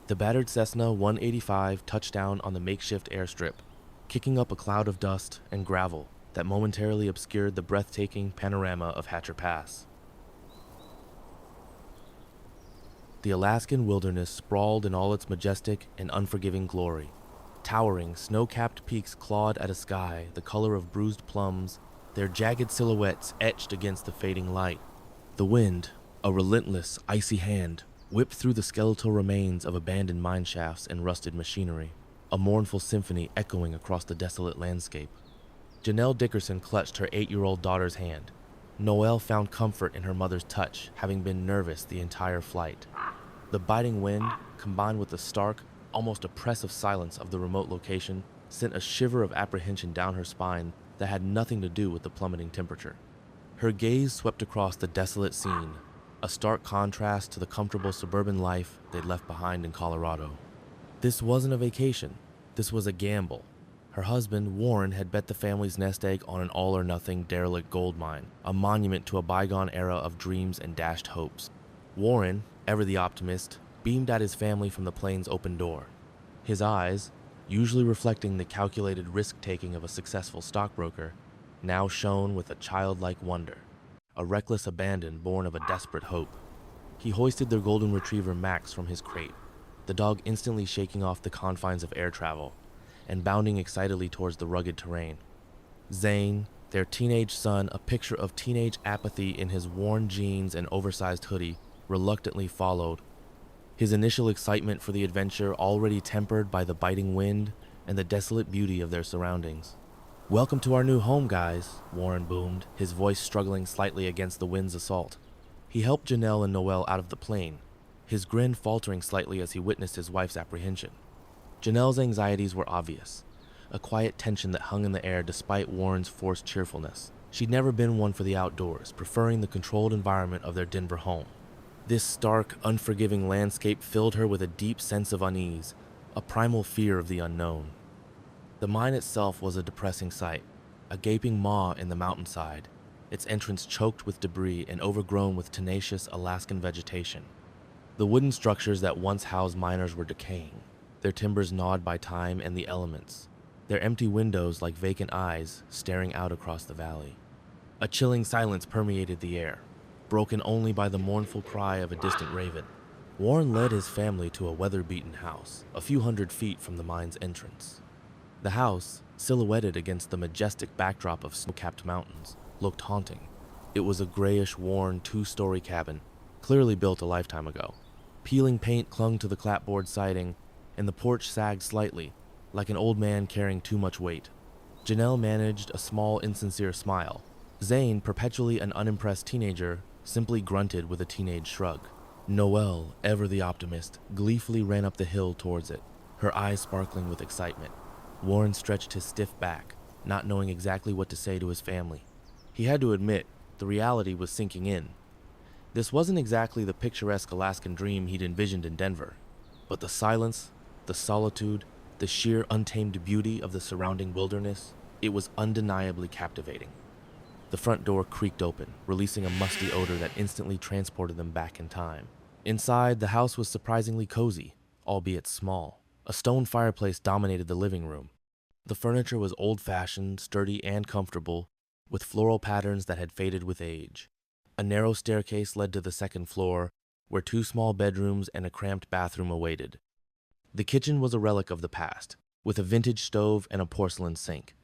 The battered Cessna 185 touched down on the makeshift airstrip, kicking up a cloud of dust and gravel that momentarily obscured the breathtaking panorama of Hatcher Pass. The Alaskan wilderness sprawled in all its majestic and unforgiving glory. Towering, snow-capped peaks clawed at a sky the color of bruised plums, their jagged silhouettes etched against the fading light. The wind, a relentless, icy hand, whipped through the skeletal remains of abandoned mine shafts and rusted machinery, a mournful symphony echoing across the desolate landscape. Janelle Dickerson clutched her 8-year-old daughter's hand. Noelle found comfort in her mother's touch, having been nervous the entire flight. The biting wind, combined with the stark, almost oppressive silence of the remote location, sent a shiver of apprehension down her spine that had nothing to do with the plummeting temperature. Her gaze swept across the desolate scene, a stark contrast to the comfortable suburban life they'd left behind in Colorado. This wasn't a vacation. This was a gamble. Her husband, Warren, had bet the family's nest egg on an all-or-nothing derelict gold mine, a monument to a bygone era of dreams and dashed hopes. Warren, ever the optimist, beamed at his family from the plane's open door. His eyes, usually reflecting the calculated risk-taking of a successful stockbroker, now shone with a childlike wonder, a reckless abandon born of a desperate hope. He hoisted their golden retriever Max from his crate, the dog instantly shaking off the confines of air travel and bounding excitedly towards the rugged terrain. Zane, their teenage son, a picture of teenage apathy in his worn jeans and oversized hoodie, reluctantly followed, his initial excitement for the adventure already tempered by the biting wind and the desolate beauty of their surroundings. "Welcome to our new home, guys," Warren boomed, his voice struggling slightly against the wind's assault. He helped Janelle and Noelle out of the plane, his grin faltering slightly as he witnessed his wife's apprehension. Janelle's anxieties were obvious, a quiet tension that hung in the air despite Warren's forced cheerfulness. She'd never been one for the outdoors, preferring the controlled environment of their Denver home. This stark, unforgiving landscape filled her with a deep sense of unease, a primal fear of the unknown. The mine itself was a depressing sight, a gaping maw in the mountainside, its entrance choked with debris and overgrown with tenacious Alaskan vegetation. The wooden structures that once housed miners were decaying, their timbers gnawed by time and the elements, their empty windows like vacant eyes staring out across the valley. A chilling silence permeated the air, broken only by the mournful cry of a distant raven. Warren led his family to a weather-beaten house, a few hundred feet from the mine's entrance. The house, silhouetted against the majestic backdrop of snow-capped mountains, looked haunting. It was a grayish, worn, 2-story cabin, clearly built a lifetime ago. Peeling paint clung to the clapboard siding, and the porch sagged slightly, like an old man carrying too much weight. Janelle managed a small, insincere smile. Zane, perpetually an unimpressed teenager, simply grunted with a teenage shrug. Noelle, ever the optimist, gleefully ran up the hill towards it, her eyes sparkling with excitement. Warren stretched his stiff back, not knowing exactly what to say to his family. He had to admit, the reality was sinking in. This wasn't exactly the picturesque Alaskan dream he'd envisioned in Denver, but the silence, the solitude, the sheer untamed beauty of the surrounding wilderness, it was undeniably captivating. The front door creaked open, releasing a musty odor that instantly transported them back in time. Inside, the house was surprisingly cozy, albeit small. A stone fireplace dominated the living room. The furniture was old-fashioned, sturdy, and comfortable, with floral patterns that had faded with age. A narrow staircase led to the second floor, where 2 small bedrooms and a cramped bathroom awaited. The kitchen was a relic of the past, with a vintage stove and a porcelain sink.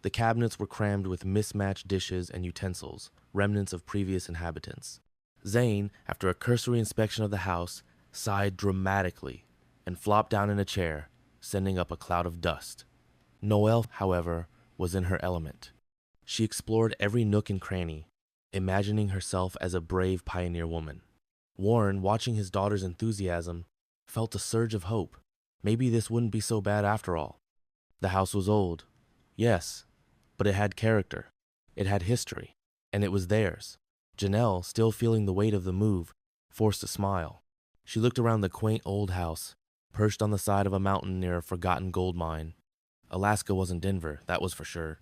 The cabinets were crammed with mismatched dishes and utensils, remnants of previous inhabitants. Zane, after a cursory inspection of the house, sighed dramatically and flopped down in a chair, sending up a cloud of dust. Noelle, however, was in her element. She explored every nook and cranny, imagining herself as a brave pioneer woman. Warren, watching his daughter's enthusiasm, felt a surge of hope. Maybe this wouldn't be so bad after all. The house was old, yes, but it had character, it had history, and it was theirs. Janelle, still feeling the weight of the move, forced a smile. She looked around the quaint old house, perched on the side of a mountain near a forgotten gold mine. Alaska wasn't Denver, that was for sure.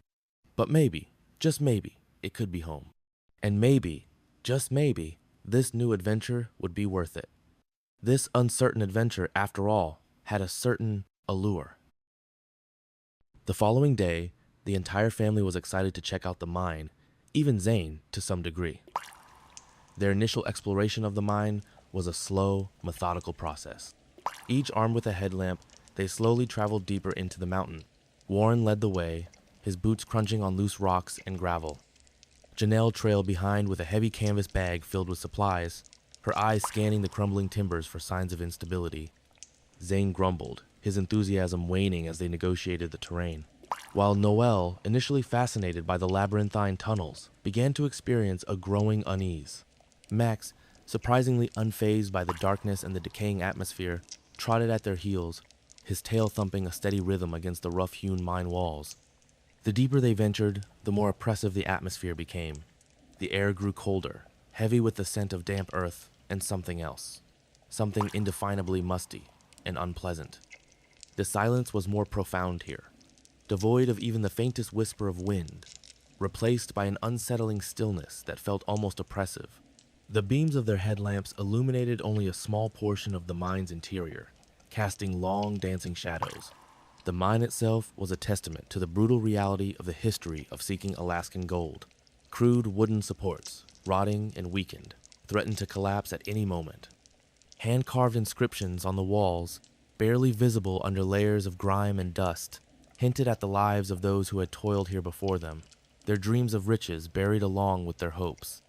But maybe, just maybe, it could be home. And maybe, just maybe, this new adventure would be worth it. This uncertain adventure, after all, had a certain allure. The following day, the entire family was excited to check out the mine, even Zane to some degree. Their initial exploration of the mine was a slow, methodical process. Each armed with a headlamp, they slowly traveled deeper into the mountain. Warren led the way, his boots crunching on loose rocks and gravel. Janelle trailed behind with a heavy canvas bag filled with supplies, her eyes scanning the crumbling timbers for signs of instability. Zane grumbled, his enthusiasm waning as they negotiated the terrain, while Noel, initially fascinated by the labyrinthine tunnels, began to experience a growing unease. Max, surprisingly unfazed by the darkness and the decaying atmosphere, trotted at their heels, his tail thumping a steady rhythm against the rough-hewn mine walls. The deeper they ventured, the more oppressive the atmosphere became. The air grew colder, heavy with the scent of damp earth and something else, something indefinably musty and unpleasant. The silence was more profound here, devoid of even the faintest whisper of wind, replaced by an unsettling stillness that felt almost oppressive. The beams of their headlamps illuminated only a small portion of the mine's interior, casting long, dancing shadows. The mine itself was a testament to the brutal reality of the history of seeking Alaskan gold. Crude wooden supports, rotting and weakened, threatened to collapse at any moment. Hand-carved inscriptions on the walls, barely visible under layers of grime and dust, hinted at the lives of those who had toiled here before them, their dreams of riches buried along with their hopes.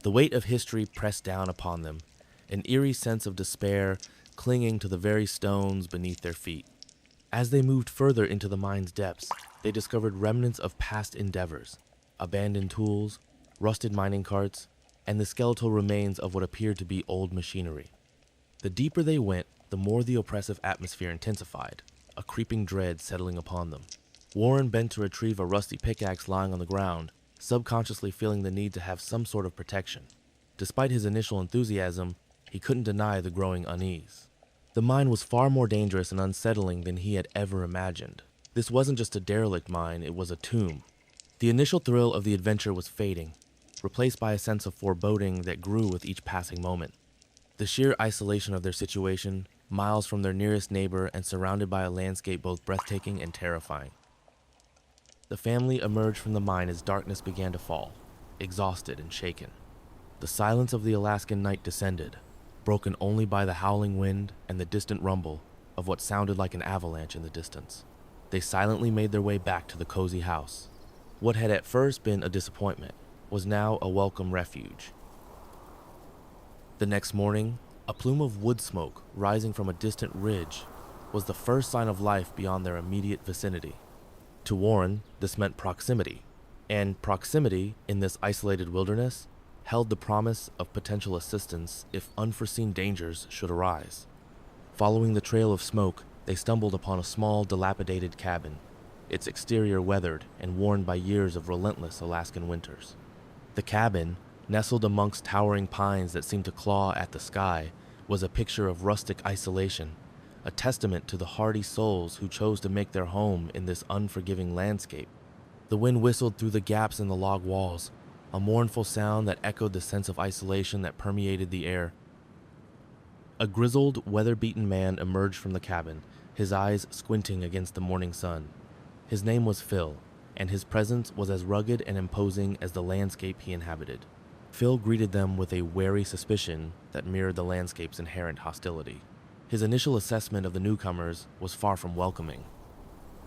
The weight of history pressed down upon them, an eerie sense of despair clinging to the very stones beneath their feet. As they moved further into the mine's depths, they discovered remnants of past endeavors, abandoned tools, rusted mining carts, and the skeletal remains of what appeared to be old machinery. The deeper they went, the more the oppressive atmosphere intensified, a creeping dread settling upon them. Warren bent to retrieve a rusty pickaxe lying on the ground, subconsciously feeling the need to have some sort of protection. Despite his initial enthusiasm, he couldn't deny the growing unease. The mine was far more dangerous and unsettling than he had ever imagined. This wasn't just a derelict mine, it was a tomb. The initial thrill of the adventure was fading, replaced by a sense of foreboding that grew with each passing moment. The sheer isolation of their situation, miles from their nearest neighbor and surrounded by a landscape both breathtaking and terrifying. The family emerged from the mine as darkness began to fall, exhausted and shaken. The silence of the Alaskan night descended, broken only by the howling wind and the distant rumble of what sounded like an avalanche in the distance. They silently made their way back to the cozy house. What had at first been a disappointment was now a welcome refuge. The next morning, a plume of wood smoke rising from a distant ridge was the first sign of life beyond their immediate vicinity. To Warren, this meant proximity, and proximity in this isolated wilderness held the promise of potential assistance if unforeseen dangers should arise. Following the trail of smoke, they stumbled upon a small, dilapidated cabin, its exterior weathered and worn by years of relentless Alaskan winters. The cabin, nestled amongst towering pines that seemed to claw at the sky, was a picture of rustic isolation, a testament to the hardy souls who chose to make their home in this unforgiving landscape. The wind whistled through the gaps in the log walls, a mournful sound that echoed the sense of isolation that permeated the air. A grizzled, weather-beaten man emerged from the cabin, his eyes squinting against the morning sun. His name was Phil, and his presence was as rugged and imposing as the landscape he inhabited. Phil greeted them with a wary suspicion that mirrored the landscape's inherent hostility. His initial assessment of the newcomers was far from welcoming.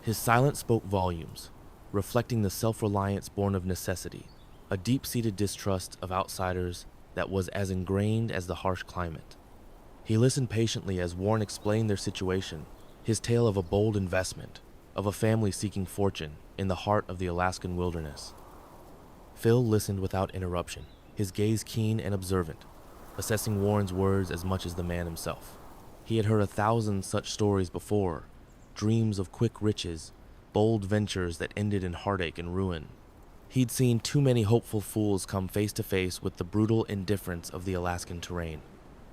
His silence spoke volumes, reflecting the self-reliance born of necessity, a deep-seated distrust of outsiders that was as ingrained as the harsh climate. He listened patiently as Warren explained their situation, his tale of a bold investment, of a family seeking fortune in the heart of the Alaskan wilderness. Phil listened without interruption, his gaze keen and observant, assessing Warren's words as much as the man himself. He had heard 1,000 such stories before, dreams of quick riches, bold ventures that ended in heartache and ruin. He'd seen too many hopeful fools come face to face with the brutal indifference of the Alaskan terrain.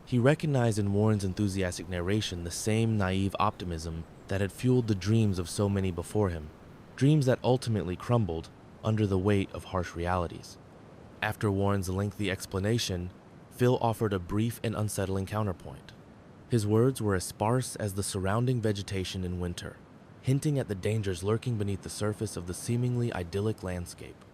He recognized in Warren's enthusiastic narration the same naive optimism that had fueled the dreams of so many before him, dreams that ultimately crumbled under the weight of harsh realities. After Warren's lengthy explanation, Phil offered a brief and unsettling counterpoint. His words were as sparse as the surrounding vegetation in winter, hinting at the dangers lurking beneath the surface of the seemingly idyllic landscape.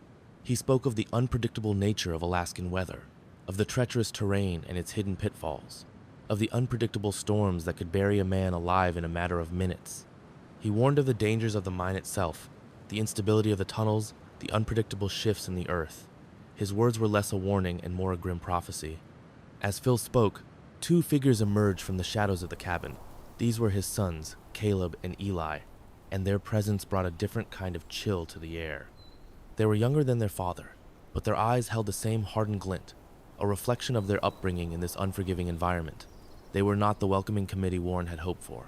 He spoke of the unpredictable nature of Alaskan weather, of the treacherous terrain and its hidden pitfalls, of the unpredictable storms that could bury a man alive in a matter of minutes. He warned of the dangers of the mine itself, the instability of the tunnels, the unpredictable shifts in the earth. His words were less a warning and more a grim prophecy. As Phil spoke, two figures emerged from the shadows of the cabin. These were his sons, Caleb and Eli, and their presence brought a different kind of chill to the air. They were younger than their father, but their eyes held the same hardened glint, a reflection of their upbringing in this unforgiving environment. They were not the welcoming committee Warren had hoped for.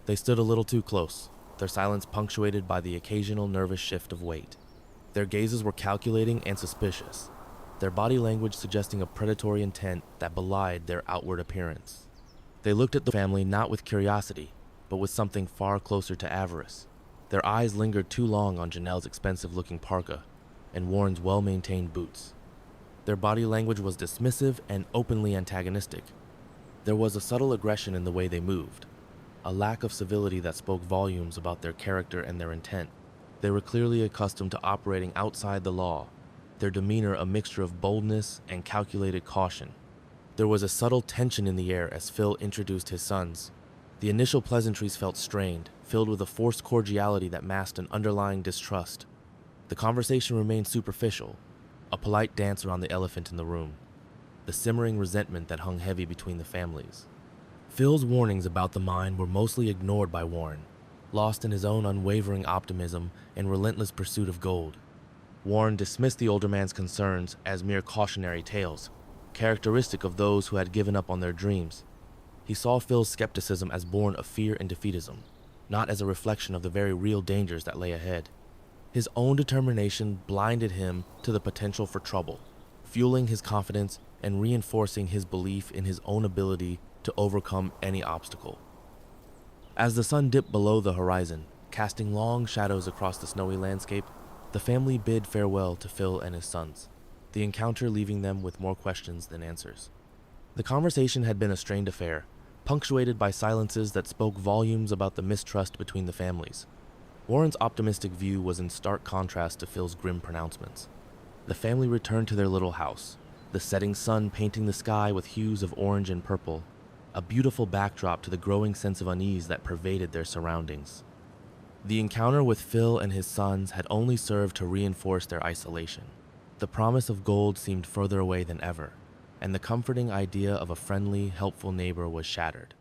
They stood a little too close, their silence punctuated by the occasional nervous shift of weight. Their gazes were calculating and suspicious, their body language suggesting a predatory intent that belied their outward appearance. They looked at the family not with curiosity, but with something far closer to avarice. Their eyes lingered too long on Janelle's expensive-looking parka and Warren's well-maintained boots. Their body language was dismissive and openly antagonistic. There was a subtle aggression in the way they moved, a lack of civility that spoke volumes about their character and their intent. They were clearly accustomed to operating outside the law, their demeanor a mixture of boldness and calculated caution. There was a subtle tension in the air as Phil introduced his sons. The initial pleasantries felt strained, filled with a forced cordiality that masked an underlying distrust. The conversation remained superficial, a polite dance around the elephant in the room, the simmering resentment that hung heavy between the families. Phil's warnings about the mine were mostly ignored by Warren, lost in his own unwavering optimism and relentless pursuit of gold. Warren dismissed the older man's concerns as mere cautionary tales, characteristic of those who had given up on their dreams. He saw Phil's skepticism as born of fear and defeatism, not as a reflection of the very real dangers that lay ahead. His own determination blinded him to the potential for trouble, fueling his confidence and reinforcing his belief in his own ability to overcome any obstacle. As the sun dipped below the horizon, casting long shadows across the snowy landscape, the family bid farewell to Phil and his sons, the encounter leaving them with more questions than answers. The conversation had been a strained affair, punctuated by silences that spoke volumes about the mistrust between the families. Warren's optimistic view was in stark contrast to Phil's grim pronouncements. The family returned to their little house, the setting sun painting the sky with hues of orange and purple, a beautiful backdrop to the growing sense of unease that pervaded their surroundings. The encounter with Phil and his sons had only served to reinforce their isolation. The promise of gold seemed further away than ever, and the comforting idea of a friendly, helpful neighbor was shattered.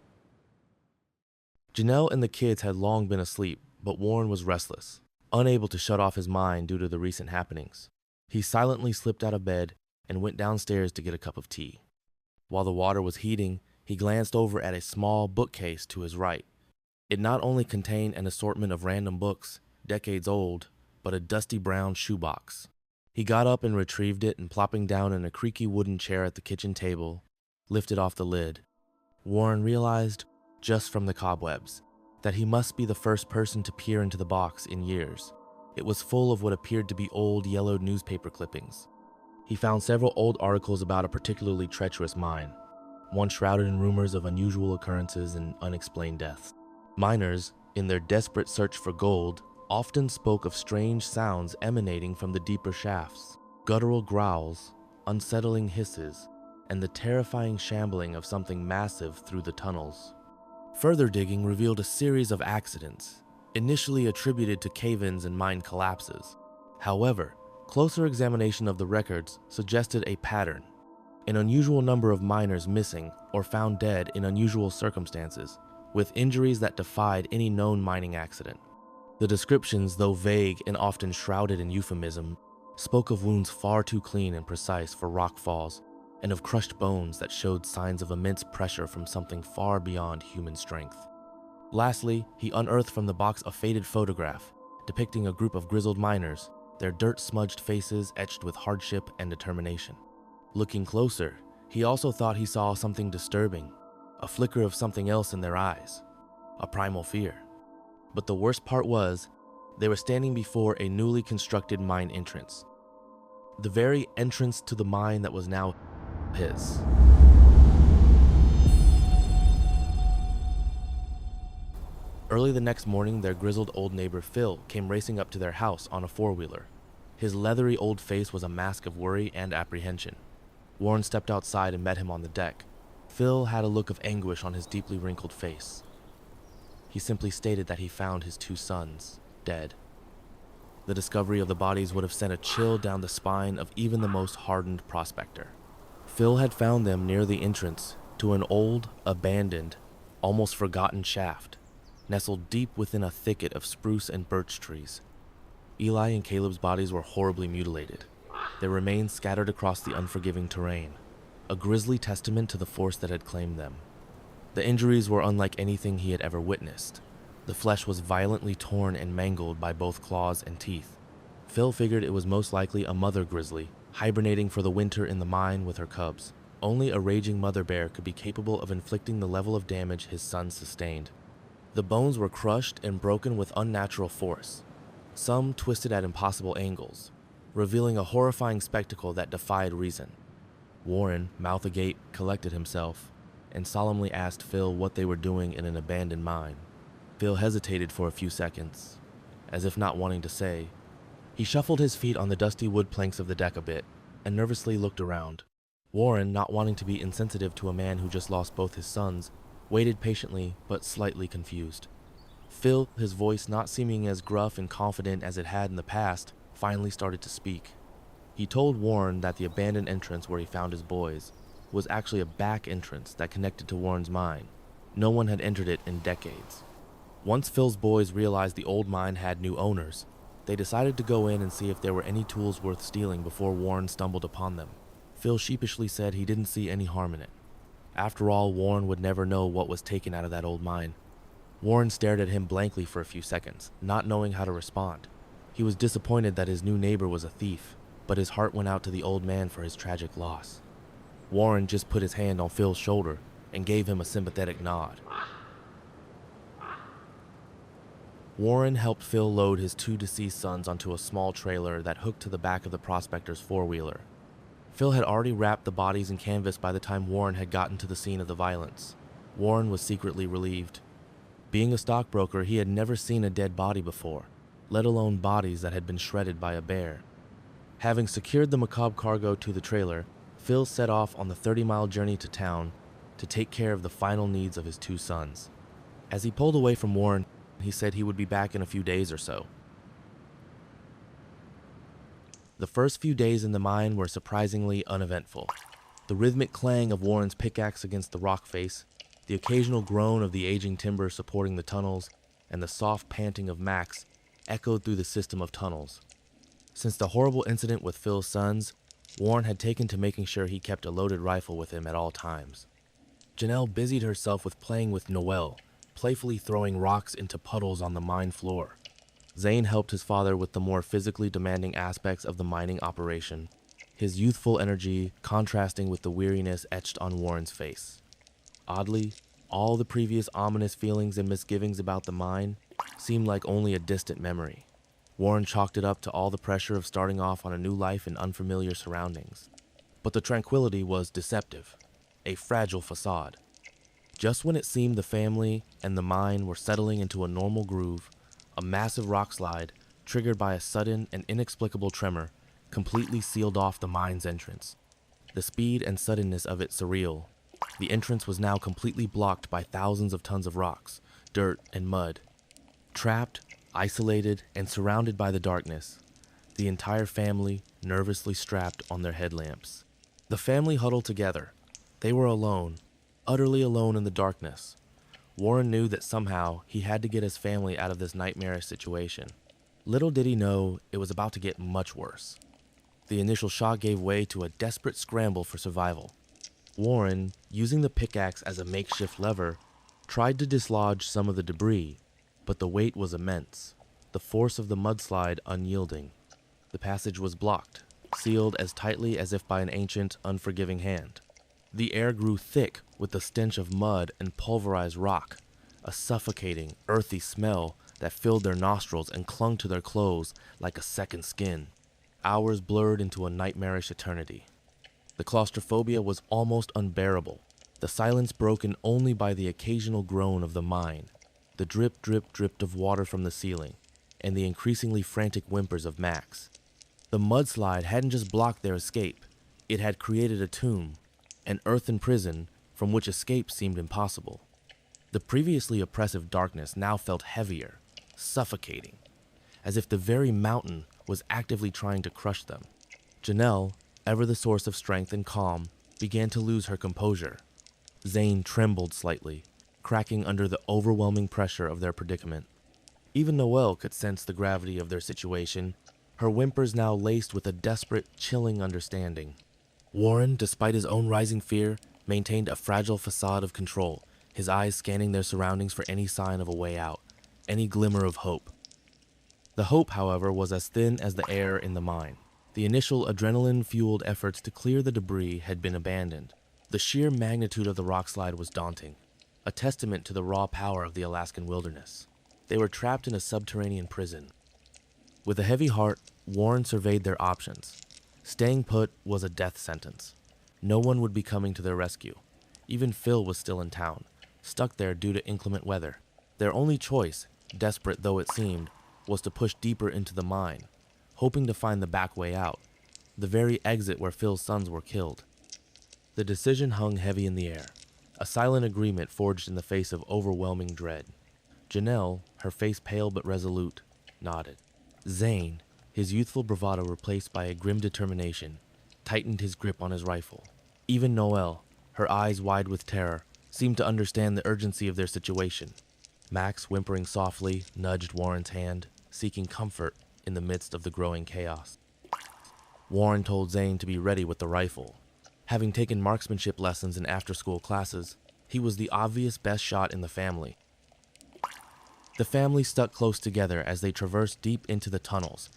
Janelle and the kids had long been asleep, but Warren was restless, unable to shut off his mind due to the recent happenings. He silently slipped out of bed and went downstairs to get a cup of tea. While the water was heating, he glanced over at a small bookcase to his right. It not only contained an assortment of random books, decades old, but a dusty brown shoebox. He got up and retrieved it, and plopping down in a creaky wooden chair at the kitchen table, lifted off the lid. Warren realized, just from the cobwebs, that he must be the first person to peer into the box in years. It was full of what appeared to be old yellowed newspaper clippings. He found several old articles about a particularly treacherous mine, one shrouded in rumors of unusual occurrences and unexplained deaths. Miners, in their desperate search for gold, often spoke of strange sounds emanating from the deeper shafts, guttural growls, unsettling hisses, and the terrifying shambling of something massive through the tunnels. Further digging revealed a series of accidents, initially attributed to cave-ins and mine collapses. However, closer examination of the records suggested a pattern: an unusual number of miners missing or found dead in unusual circumstances, with injuries that defied any known mining accident. The descriptions, though vague and often shrouded in euphemism, spoke of wounds far too clean and precise for rock falls, and of crushed bones that showed signs of immense pressure from something far beyond human strength. Lastly, he unearthed from the box a faded photograph depicting a group of grizzled miners, their dirt-smudged faces etched with hardship and determination. Looking closer, he also thought he saw something disturbing, a flicker of something else in their eyes, a primal fear. But the worst part was, they were standing before a newly constructed mine entrance. The very entrance to the mine that was now his. Early the next morning, their grizzled old neighbor Phil came racing up to their house on a four-wheeler. His leathery old face was a mask of worry and apprehension. Warren stepped outside and met him on the deck. Phil had a look of anguish on his deeply wrinkled face. He simply stated that he found his two sons dead. The discovery of the bodies would have sent a chill down the spine of even the most hardened prospector. Phil had found them near the entrance to an old, abandoned, almost forgotten shaft, nestled deep within a thicket of spruce and birch trees. Eli and Caleb's bodies were horribly mutilated, their remains scattered across the unforgiving terrain, a grisly testament to the force that had claimed them. The injuries were unlike anything he had ever witnessed. The flesh was violently torn and mangled by both claws and teeth. Phil figured it was most likely a mother grizzly, hibernating for the winter in the mine with her cubs. Only a raging mother bear could be capable of inflicting the level of damage his sons sustained. The bones were crushed and broken with unnatural force, some twisted at impossible angles, revealing a horrifying spectacle that defied reason. Warren, mouth agape, collected himself and solemnly asked Phil what they were doing in an abandoned mine. Phil hesitated for a few seconds, as if not wanting to say. He shuffled his feet on the dusty wood planks of the deck a bit and nervously looked around. Warren, not wanting to be insensitive to a man who just lost both his sons, waited patiently but slightly confused. Phil, his voice not seeming as gruff and confident as it had in the past, finally started to speak. He told Warren that the abandoned entrance where he found his boys was actually a back entrance that connected to Warren's mine. No one had entered it in decades. Once Phil's boys realized the old mine had new owners, they decided to go in and see if there were any tools worth stealing before Warren stumbled upon them. Phil sheepishly said he didn't see any harm in it. After all, Warren would never know what was taken out of that old mine. Warren stared at him blankly for a few seconds, not knowing how to respond. He was disappointed that his new neighbor was a thief, but his heart went out to the old man for his tragic loss. Warren just put his hand on Phil's shoulder and gave him a sympathetic nod. Warren helped Phil load his two deceased sons onto a small trailer that hooked to the back of the prospector's four-wheeler. Phil had already wrapped the bodies in canvas by the time Warren had gotten to the scene of the violence. Warren was secretly relieved. Being a stockbroker, he had never seen a dead body before, let alone bodies that had been shredded by a bear. Having secured the macabre cargo to the trailer, Phil set off on the 30-mile journey to town to take care of the final needs of his two sons. As he pulled away from Warren, he said he would be back in a few days or so. The first few days in the mine were surprisingly uneventful. The rhythmic clang of Warren's pickaxe against the rock face, the occasional groan of the aging timber supporting the tunnels, and the soft panting of Max echoed through the system of tunnels. Since the horrible incident with Phil's sons, Warren had taken to making sure he kept a loaded rifle with him at all times. Janelle busied herself with playing with Noel, playfully throwing rocks into puddles on the mine floor. Zane helped his father with the more physically demanding aspects of the mining operation, his youthful energy contrasting with the weariness etched on Warren's face. Oddly, all the previous ominous feelings and misgivings about the mine seemed like only a distant memory. Warren chalked it up to all the pressure of starting off on a new life in unfamiliar surroundings. But the tranquility was deceptive, a fragile facade. Just when it seemed the family and the mine were settling into a normal groove, a massive rock slide, triggered by a sudden and inexplicable tremor, completely sealed off the mine's entrance. The speed and suddenness of it surreal. The entrance was now completely blocked by thousands of tons of rocks, dirt, and mud. Trapped, isolated, and surrounded by the darkness, the entire family nervously strapped on their headlamps. The family huddled together. They were alone, utterly alone in the darkness. Warren knew that somehow he had to get his family out of this nightmarish situation. Little did he know it was about to get much worse. The initial shock gave way to a desperate scramble for survival. Warren, using the pickaxe as a makeshift lever, tried to dislodge some of the debris, but the weight was immense, the force of the mudslide unyielding. The passage was blocked, sealed as tightly as if by an ancient, unforgiving hand. The air grew thick with the stench of mud and pulverized rock, a suffocating, earthy smell that filled their nostrils and clung to their clothes like a second skin. Hours blurred into a nightmarish eternity. The claustrophobia was almost unbearable, the silence broken only by the occasional groan of the mine. the drip, drip, drip of water from the ceiling, and the increasingly frantic whimpers of Max. The mudslide hadn't just blocked their escape, it had created a tomb, an earthen prison from which escape seemed impossible. The previously oppressive darkness now felt heavier, suffocating, as if the very mountain was actively trying to crush them. Janelle, ever the source of strength and calm, began to lose her composure. Zane trembled slightly, cracking under the overwhelming pressure of their predicament. Even Noelle could sense the gravity of their situation, her whimpers now laced with a desperate, chilling understanding. Warren, despite his own rising fear, maintained a fragile facade of control, his eyes scanning their surroundings for any sign of a way out, any glimmer of hope. The hope, however, was as thin as the air in the mine. The initial adrenaline-fueled efforts to clear the debris had been abandoned. The sheer magnitude of the rockslide was daunting, a testament to the raw power of the Alaskan wilderness. They were trapped in a subterranean prison. With a heavy heart, Warren surveyed their options. Staying put was a death sentence. No one would be coming to their rescue. Even Phil was still in town, stuck there due to inclement weather. Their only choice, desperate though it seemed, was to push deeper into the mine, hoping to find the back way out, the very exit where Phil's sons were killed. The decision hung heavy in the air, a silent agreement forged in the face of overwhelming dread. Janelle, her face pale but resolute, nodded. Zane, his youthful bravado replaced by a grim determination, tightened his grip on his rifle. Even Noelle, her eyes wide with terror, seemed to understand the urgency of their situation. Max, whimpering softly, nudged Warren's hand, seeking comfort in the midst of the growing chaos. Warren told Zane to be ready with the rifle. Having taken marksmanship lessons in after-school classes, he was the obvious best shot in the family. The family stuck close together as they traversed deep into the tunnels.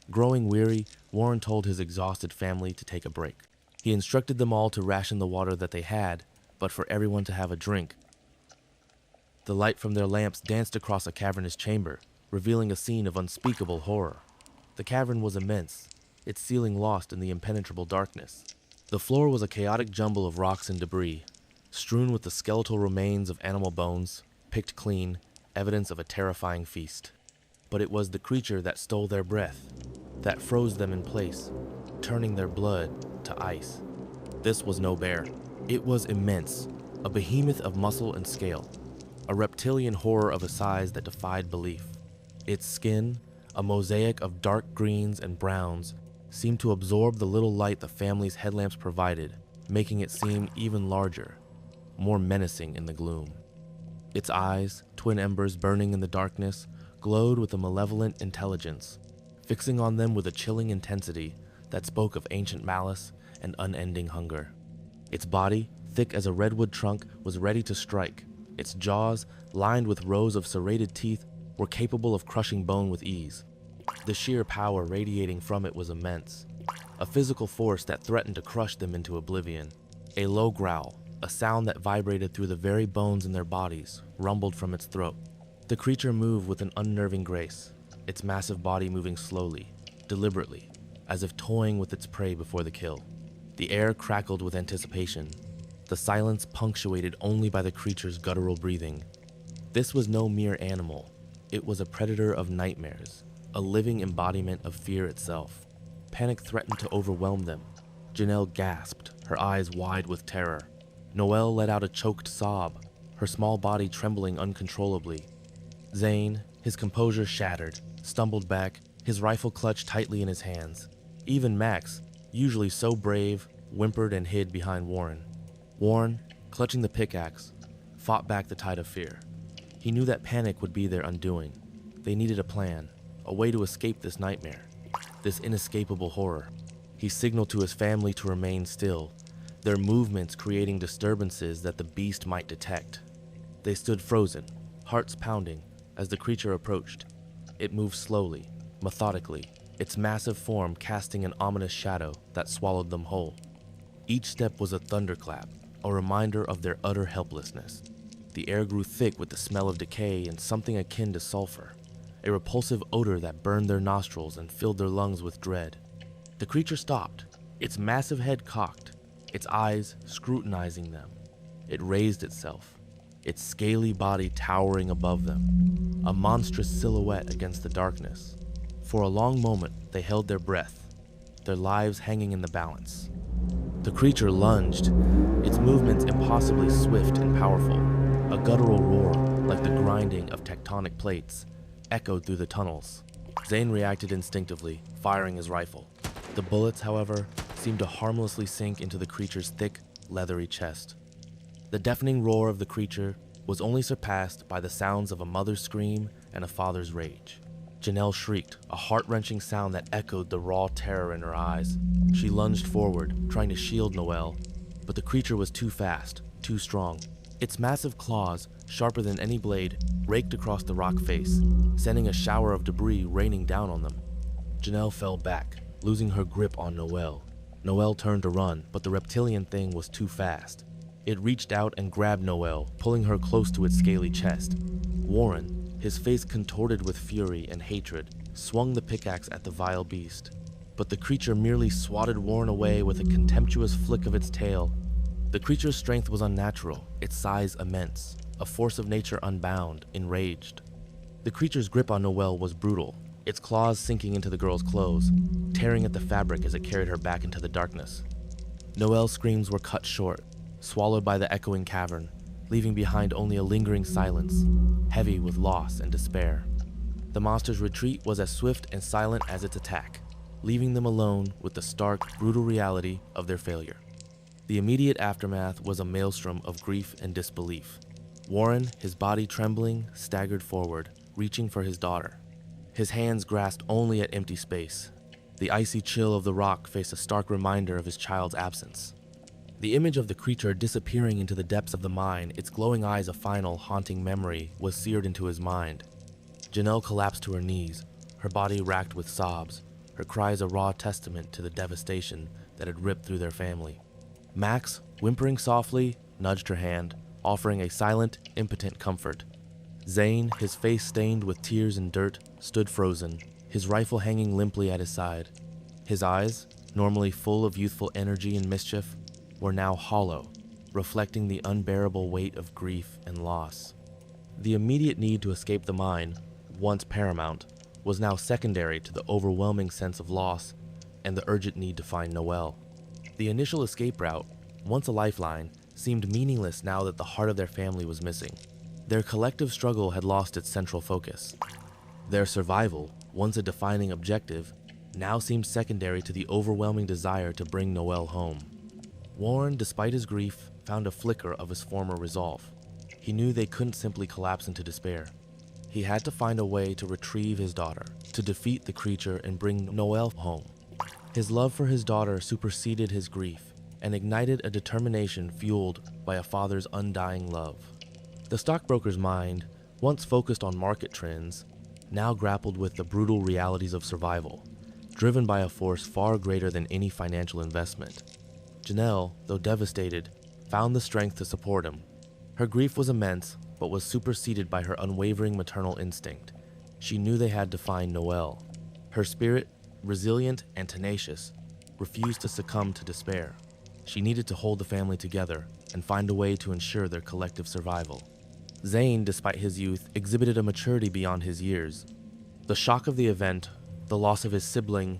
Growing weary, Warren told his exhausted family to take a break. He instructed them all to ration the water that they had, but for everyone to have a drink. The light from their lamps danced across a cavernous chamber, revealing a scene of unspeakable horror. The cavern was immense, its ceiling lost in the impenetrable darkness. The floor was a chaotic jumble of rocks and debris, strewn with the skeletal remains of animal bones, picked clean, evidence of a terrifying feast. But it was the creature that stole their breath, that froze them in place, turning their blood to ice. This was no bear. It was immense, a behemoth of muscle and scale, a reptilian horror of a size that defied belief. Its skin, a mosaic of dark greens and browns, seemed to absorb the little light the family's headlamps provided, making it seem even larger, more menacing in the gloom. Its eyes, twin embers burning in the darkness, glowed with a malevolent intelligence, fixing on them with a chilling intensity that spoke of ancient malice and unending hunger. Its body, thick as a redwood trunk, was ready to strike. Its jaws, lined with rows of serrated teeth, were capable of crushing bone with ease. The sheer power radiating from it was immense, a physical force that threatened to crush them into oblivion. A low growl, a sound that vibrated through the very bones in their bodies, rumbled from its throat. The creature moved with an unnerving grace, its massive body moving slowly, deliberately, as if toying with its prey before the kill. The air crackled with anticipation, the silence punctuated only by the creature's guttural breathing. This was no mere animal. It was a predator of nightmares, a living embodiment of fear itself. Panic threatened to overwhelm them. Janelle gasped, her eyes wide with terror. Noelle let out a choked sob, her small body trembling uncontrollably. Zane, his composure shattered, stumbled back, his rifle clutched tightly in his hands. Even Max, usually so brave, whimpered and hid behind Warren. Warren, clutching the pickaxe, fought back the tide of fear. He knew that panic would be their undoing. They needed a plan, a way to escape this nightmare, this inescapable horror. He signaled to his family to remain still, their movements creating disturbances that the beast might detect. They stood frozen, hearts pounding, as the creature approached. It moved slowly, methodically, its massive form casting an ominous shadow that swallowed them whole. Each step was a thunderclap, a reminder of their utter helplessness. The air grew thick with the smell of decay and something akin to sulfur, a repulsive odor that burned their nostrils and filled their lungs with dread. The creature stopped, its massive head cocked, its eyes scrutinizing them. It raised itself, its scaly body towering above them, a monstrous silhouette against the darkness. For a long moment, they held their breath, their lives hanging in the balance. The creature lunged, its movements impossibly swift and powerful. A guttural roar, like the grinding of tectonic plates, echoed through the tunnels. Zane reacted instinctively, firing his rifle. The bullets, however, seemed to harmlessly sink into the creature's thick, leathery chest. The deafening roar of the creature was only surpassed by the sounds of a mother's scream and a father's rage. Janelle shrieked, a heart-wrenching sound that echoed the raw terror in her eyes. She lunged forward, trying to shield Noelle, but the creature was too fast, too strong. Its massive claws, sharper than any blade, raked across the rock face, sending a shower of debris raining down on them. Janelle fell back, losing her grip on Noelle. Noelle turned to run, but the reptilian thing was too fast. It reached out and grabbed Noelle, pulling her close to its scaly chest. Warren, his face contorted with fury and hatred, swung the pickaxe at the vile beast. But the creature merely swatted Warren away with a contemptuous flick of its tail. The creature's strength was unnatural, its size immense, a force of nature unbound, enraged. The creature's grip on Noelle was brutal, its claws sinking into the girl's clothes, tearing at the fabric as it carried her back into the darkness. Noelle's screams were cut short, swallowed by the echoing cavern, leaving behind only a lingering silence, heavy with loss and despair. The monster's retreat was as swift and silent as its attack, leaving them alone with the stark, brutal reality of their failure. The immediate aftermath was a maelstrom of grief and disbelief. Warren, his body trembling, staggered forward, reaching for his daughter. His hands grasped only at empty space. The icy chill of the rock faced a stark reminder of his child's absence. The image of the creature disappearing into the depths of the mine, its glowing eyes a final, haunting memory, was seared into his mind. Janelle collapsed to her knees, her body racked with sobs, her cries a raw testament to the devastation that had ripped through their family. Max, whimpering softly, nudged her hand, offering a silent, impotent comfort. Zane, his face stained with tears and dirt, stood frozen, his rifle hanging limply at his side. His eyes, normally full of youthful energy and mischief, were now hollow, reflecting the unbearable weight of grief and loss. The immediate need to escape the mine, once paramount, was now secondary to the overwhelming sense of loss and the urgent need to find Noelle. The initial escape route, once a lifeline, seemed meaningless now that the heart of their family was missing. Their collective struggle had lost its central focus. Their survival, once a defining objective, now seemed secondary to the overwhelming desire to bring Noelle home. Warren, despite his grief, found a flicker of his former resolve. He knew they couldn't simply collapse into despair. He had to find a way to retrieve his daughter, to defeat the creature and bring Noelle home. His love for his daughter superseded his grief and ignited a determination fueled by a father's undying love. The stockbroker's mind, once focused on market trends, now grappled with the brutal realities of survival, driven by a force far greater than any financial investment. Janelle, though devastated, found the strength to support him. Her grief was immense, but was superseded by her unwavering maternal instinct. She knew they had to find Noelle. Her spirit, resilient and tenacious, refused to succumb to despair. She needed to hold the family together and find a way to ensure their collective survival. Zane, despite his youth, exhibited a maturity beyond his years. The shock of the event, the loss of his sibling,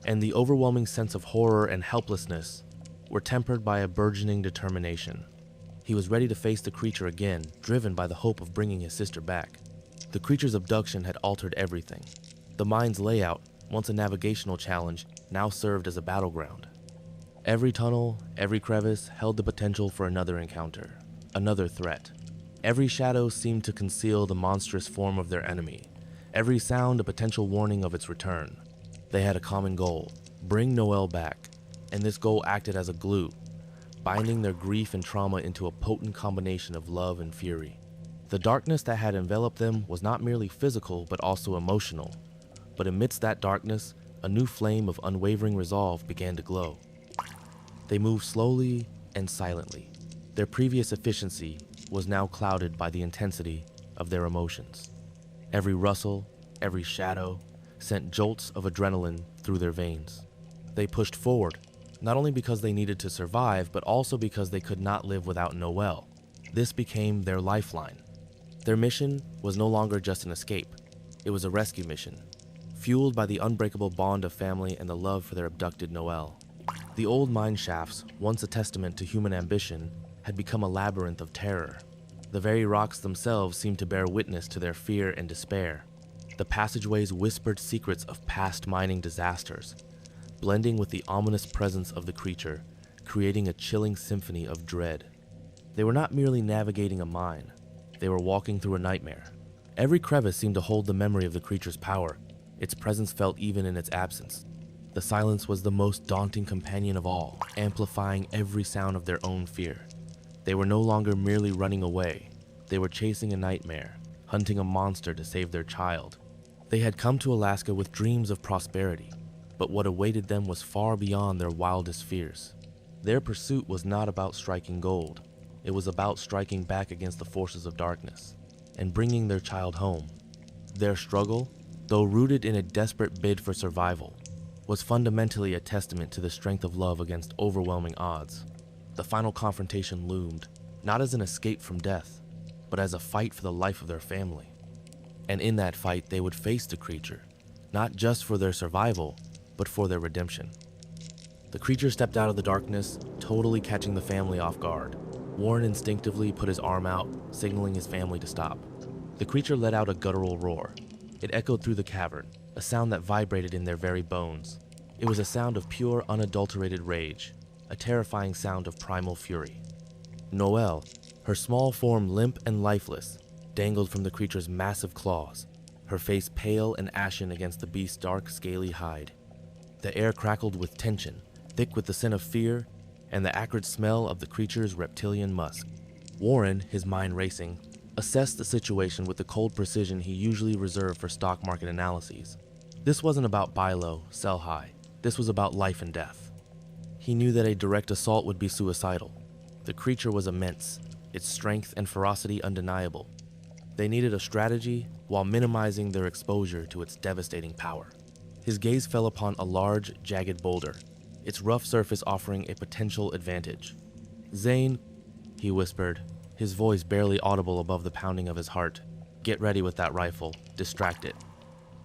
and the overwhelming sense of horror and helplessness were tempered by a burgeoning determination. He was ready to face the creature again, driven by the hope of bringing his sister back. The creature's abduction had altered everything. The mine's layout, once a navigational challenge, now served as a battleground. Every tunnel, every crevice held the potential for another encounter, another threat. Every shadow seemed to conceal the monstrous form of their enemy, every sound a potential warning of its return. They had a common goal: bring Noelle back, and this goal acted as a glue, binding their grief and trauma into a potent combination of love and fury. The darkness that had enveloped them was not merely physical but also emotional, but amidst that darkness, a new flame of unwavering resolve began to glow. They moved slowly and silently. Their previous efficiency was now clouded by the intensity of their emotions. Every rustle, every shadow, sent jolts of adrenaline through their veins. They pushed forward, not only because they needed to survive, but also because they could not live without Noelle. This became their lifeline. Their mission was no longer just an escape. It was a rescue mission, fueled by the unbreakable bond of family and the love for their abducted Noel. The old mine shafts, once a testament to human ambition, had become a labyrinth of terror. The very rocks themselves seemed to bear witness to their fear and despair. The passageways whispered secrets of past mining disasters, blending with the ominous presence of the creature, creating a chilling symphony of dread. They were not merely navigating a mine, they were walking through a nightmare. Every crevice seemed to hold the memory of the creature's power. Its presence felt even in its absence. The silence was the most daunting companion of all, amplifying every sound of their own fear. They were no longer merely running away. They were chasing a nightmare, hunting a monster to save their child. They had come to Alaska with dreams of prosperity, but what awaited them was far beyond their wildest fears. Their pursuit was not about striking gold. It was about striking back against the forces of darkness and bringing their child home. Their struggle, though rooted in a desperate bid for survival, was fundamentally a testament to the strength of love against overwhelming odds. The final confrontation loomed, not as an escape from death, but as a fight for the life of their family. And in that fight, they would face the creature, not just for their survival, but for their redemption. The creature stepped out of the darkness, totally catching the family off guard. Warren instinctively put his arm out, signaling his family to stop. The creature let out a guttural roar. It echoed through the cavern, a sound that vibrated in their very bones. It was a sound of pure, unadulterated rage, a terrifying sound of primal fury. Noelle, her small form limp and lifeless, dangled from the creature's massive claws, her face pale and ashen against the beast's dark, scaly hide. The air crackled with tension, thick with the scent of fear and the acrid smell of the creature's reptilian musk. Warren, his mind racing, assessed the situation with the cold precision he usually reserved for stock market analyses. This wasn't about buy low, sell high. This was about life and death. He knew that a direct assault would be suicidal. The creature was immense, its strength and ferocity undeniable. They needed a strategy while minimizing their exposure to its devastating power. His gaze fell upon a large, jagged boulder, its rough surface offering a potential advantage. "Zane," he whispered, his voice barely audible above the pounding of his heart. "Get ready with that rifle. Distract it."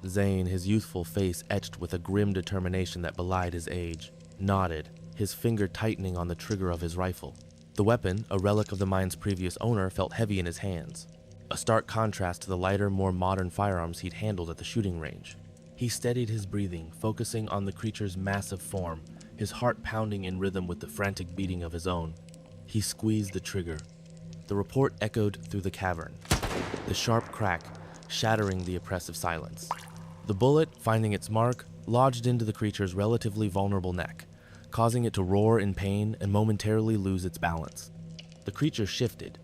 Zane, his youthful face etched with a grim determination that belied his age, nodded, his finger tightening on the trigger of his rifle. The weapon, a relic of the mine's previous owner, felt heavy in his hands, a stark contrast to the lighter, more modern firearms he'd handled at the shooting range. He steadied his breathing, focusing on the creature's massive form, his heart pounding in rhythm with the frantic beating of his own. He squeezed the trigger. The report echoed through the cavern, the sharp crack shattering the oppressive silence. The bullet, finding its mark, lodged into the creature's relatively vulnerable neck, causing it to roar in pain and momentarily lose its balance. The creature shifted,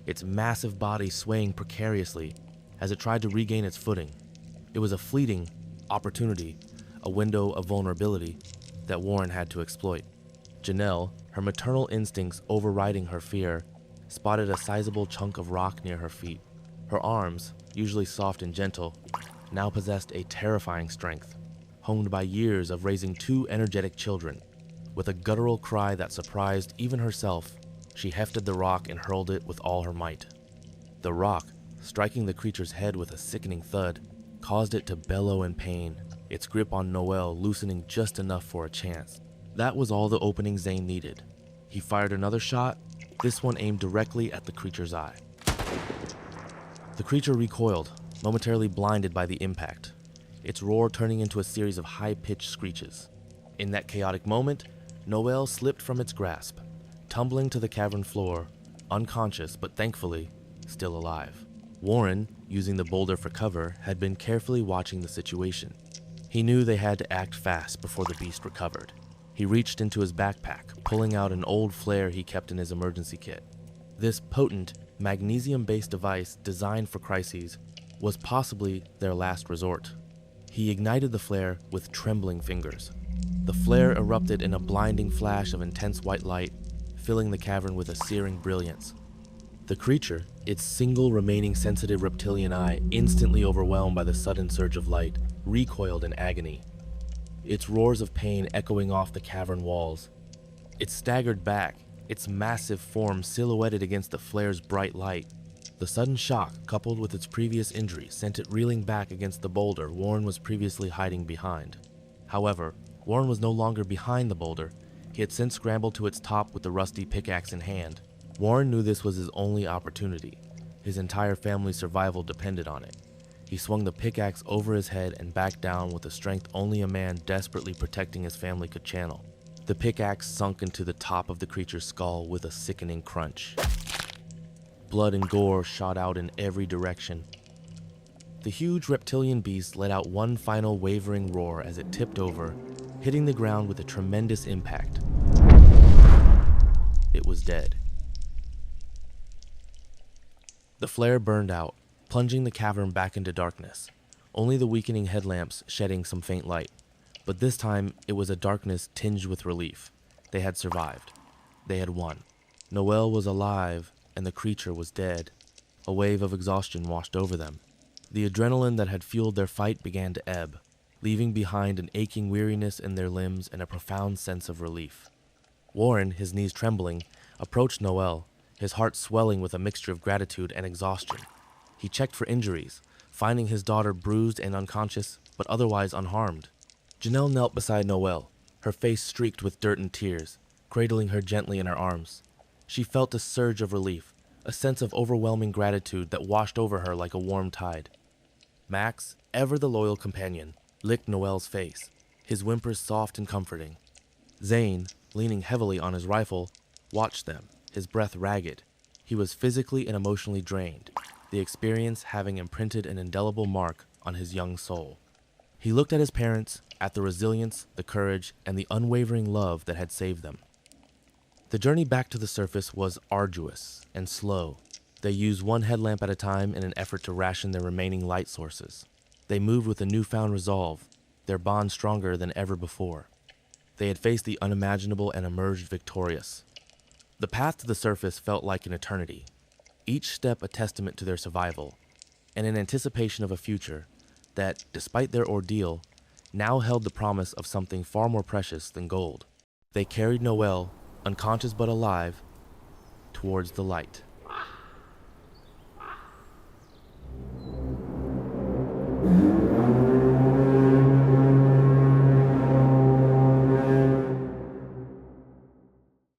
its massive body swaying precariously as it tried to regain its footing. It was a fleeting opportunity, a window of vulnerability that Warren had to exploit. Janelle, her maternal instincts overriding her fear, spotted a sizable chunk of rock near her feet. Her arms, usually soft and gentle, now possessed a terrifying strength, honed by years of raising two energetic children. With a guttural cry that surprised even herself, she hefted the rock and hurled it with all her might. The rock, striking the creature's head with a sickening thud, caused it to bellow in pain, its grip on Noelle loosening just enough for a chance. That was all the opening Zane needed. He fired another shot, this one aimed directly at the creature's eye. The creature recoiled, momentarily blinded by the impact, its roar turning into a series of high-pitched screeches. In that chaotic moment, Noelle slipped from its grasp, tumbling to the cavern floor, unconscious but thankfully still alive. Warren, using the boulder for cover, had been carefully watching the situation. He knew they had to act fast before the beast recovered. He reached into his backpack, pulling out an old flare he kept in his emergency kit. This potent, magnesium-based device designed for crises was possibly their last resort. He ignited the flare with trembling fingers. The flare erupted in a blinding flash of intense white light, filling the cavern with a searing brilliance. The creature, its single remaining sensitive reptilian eye instantly overwhelmed by the sudden surge of light, recoiled in agony, its roars of pain echoing off the cavern walls. It staggered back, its massive form silhouetted against the flare's bright light. The sudden shock, coupled with its previous injury, sent it reeling back against the boulder Warren was previously hiding behind. However, Warren was no longer behind the boulder. He had since scrambled to its top with the rusty pickaxe in hand. Warren knew this was his only opportunity. His entire family's survival depended on it. He swung the pickaxe over his head and backed down with a strength only a man desperately protecting his family could channel. The pickaxe sunk into the top of the creature's skull with a sickening crunch. Blood and gore shot out in every direction. The huge reptilian beast let out one final wavering roar as it tipped over, hitting the ground with a tremendous impact. It was dead. The flare burned out, plunging the cavern back into darkness, only the weakening headlamps shedding some faint light. But this time, it was a darkness tinged with relief. They had survived. They had won. Noel was alive, and the creature was dead. A wave of exhaustion washed over them. The adrenaline that had fueled their fight began to ebb, leaving behind an aching weariness in their limbs and a profound sense of relief. Warren, his knees trembling, approached Noel, his heart swelling with a mixture of gratitude and exhaustion. He checked for injuries, finding his daughter bruised and unconscious, but otherwise unharmed. Janelle knelt beside Noel, her face streaked with dirt and tears, cradling her gently in her arms. She felt a surge of relief, a sense of overwhelming gratitude that washed over her like a warm tide. Max, ever the loyal companion, licked Noel's face, his whimpers soft and comforting. Zane, leaning heavily on his rifle, watched them, his breath ragged. He was physically and emotionally drained, the experience having imprinted an indelible mark on his young soul. He looked at his parents, at the resilience, the courage, and the unwavering love that had saved them. The journey back to the surface was arduous and slow. They used one headlamp at a time in an effort to ration their remaining light sources. They moved with a newfound resolve, their bond stronger than ever before. They had faced the unimaginable and emerged victorious. The path to the surface felt like an eternity, each step a testament to their survival, and an anticipation of a future that, despite their ordeal, now held the promise of something far more precious than gold. They carried Noel, unconscious but alive, towards the light.